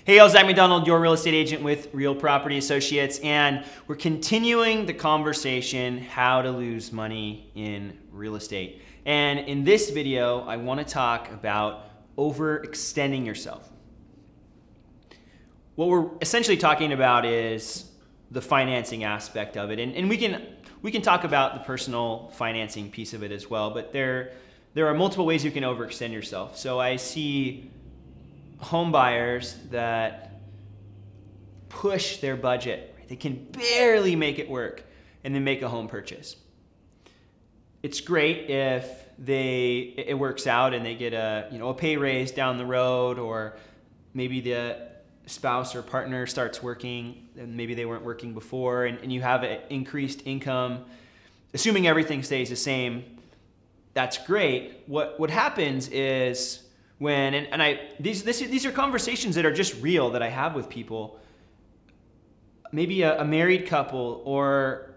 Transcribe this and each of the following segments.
Hey, I'm Zach McDonald, your real estate agent with Real Property Associates, and we're continuing the conversation how to lose money in real estate. And in this video, I want to talk about overextending yourself. What we're essentially talking about is the financing aspect of it, and we can talk about the personal financing piece of it as well, but there are multiple ways you can overextend yourself. So I see home buyers that push their budget. They can barely make it work and then make a home purchase. It's great if it works out and they get a pay raise down the road, or maybe the spouse or partner starts working and maybe they weren't working before, and you have an increased income. Assuming everything stays the same, that's great. What happens is these are conversations that are just real that I have with people. Maybe a married couple, or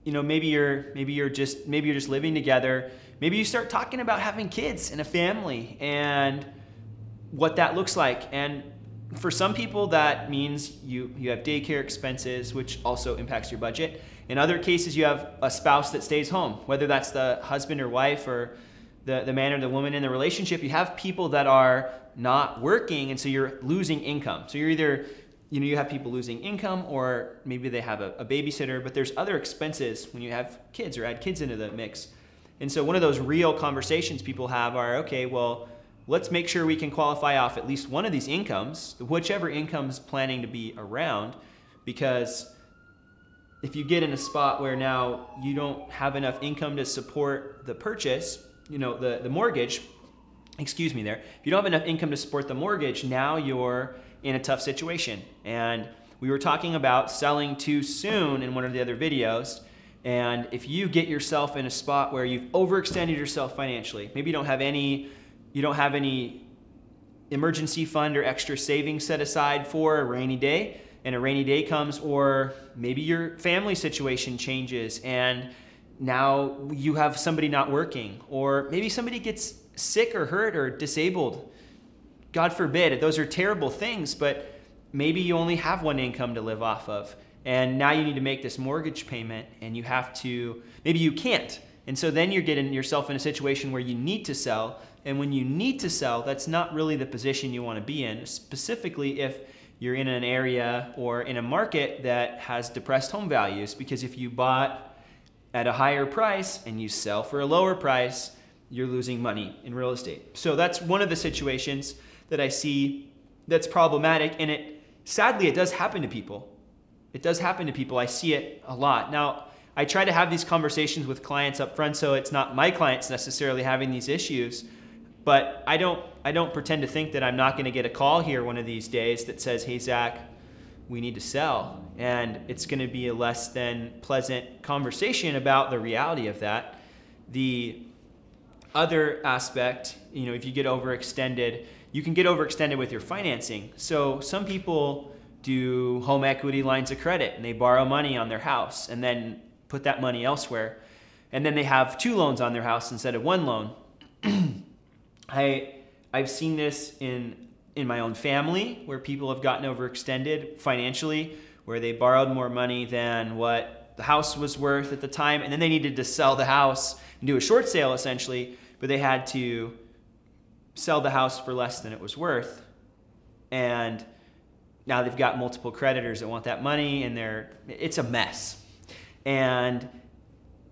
maybe you're just living together. Maybe you start talking about having kids and a family and what that looks like. And for some people, that means you have daycare expenses, which also impacts your budget. In other cases, you have a spouse that stays home, whether that's the husband or wife or the man or the woman in the relationship. You have people that are not working, and so you're losing income. So you're either, you have people losing income, or maybe they have a babysitter, but there's other expenses when you have kids or add kids into the mix. And so one of those real conversations people have are, okay, well, let's make sure we can qualify off at least one of these incomes, whichever income's planning to be around, because if you get in a spot where now you don't have enough income to support the purchase, the mortgage, if you don't have enough income to support the mortgage, now you're in a tough situation. And we were talking about selling too soon in one of the other videos. And if you get yourself in a spot where you've overextended yourself financially, maybe you don't have any emergency fund or extra savings set aside for a rainy day, and a rainy day comes, or maybe your family situation changes and now you have somebody not working, or maybe somebody gets sick or hurt or disabled. God forbid, those are terrible things, but maybe you only have one income to live off of, and now you need to make this mortgage payment, and maybe you can't. And so then you're getting yourself in a situation where you need to sell, and when you need to sell, that's not really the position you want to be in, specifically if you're in an area or in a market that has depressed home values, because if you bought at a higher price and you sell for a lower price, you're losing money in real estate. So that's one of the situations that I see that's problematic, and sadly it does happen to people. It does happen to people. I see it a lot. Now, I try to have these conversations with clients up front, so it's not my clients necessarily having these issues, but I don't pretend to think that I'm not going to get a call here one of these days that says, hey, Zach, we need to sell. And it's going to be a less than pleasant conversation about the reality of that. The other aspect, if you get overextended, you can get overextended with your financing. So some people do home equity lines of credit, and they borrow money on their house and then put that money elsewhere. And then they have two loans on their house instead of one loan. I've seen this in my own family, where people have gotten overextended financially, where they borrowed more money than what the house was worth at the time, and then they needed to sell the house and do a short sale essentially, but they had to sell the house for less than it was worth. And now they've got multiple creditors that want that money, and it's a mess. And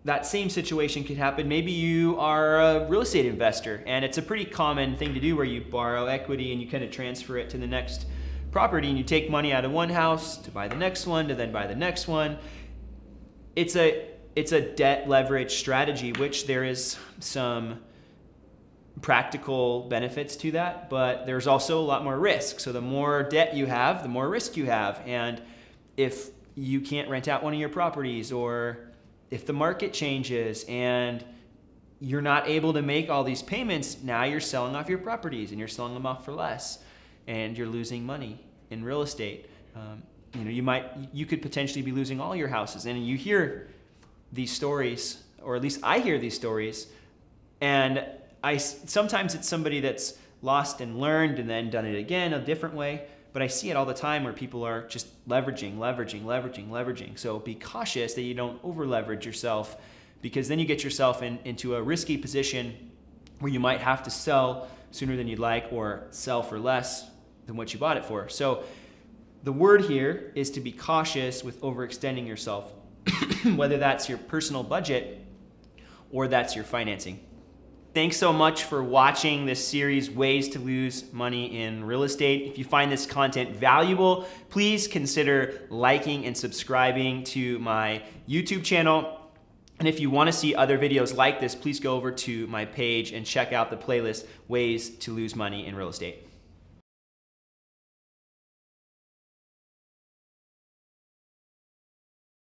that same situation could happen. Maybe you are a real estate investor, and it's a pretty common thing to do where you borrow equity and you kind of transfer it to the next property, and you take money out of one house to buy the next one, to then buy the next one. It's a debt leverage strategy, which there is some practical benefits to that, but there's also a lot more risk. So the more debt you have, the more risk you have. And if you can't rent out one of your properties, or if the market changes and you're not able to make all these payments, now you're selling off your properties and you're selling them off for less, and you're losing money in real estate. You could potentially be losing all your houses. And you hear these stories, or at least I hear these stories, and sometimes it's somebody that's lost and learned and then done it again a different way. but I see it all the time where people are just leveraging. So be cautious that you don't over leverage yourself, because then you get yourself into a risky position where you might have to sell sooner than you'd like, or sell for less than what you bought it for. So the word here is to be cautious with overextending yourself, whether that's your personal budget or that's your financing. Thanks so much for watching this series, Ways to Lose Money in Real Estate. If you find this content valuable, please consider liking and subscribing to my YouTube channel. And if you want to see other videos like this, please go over to my page and check out the playlist, Ways to Lose Money in Real Estate.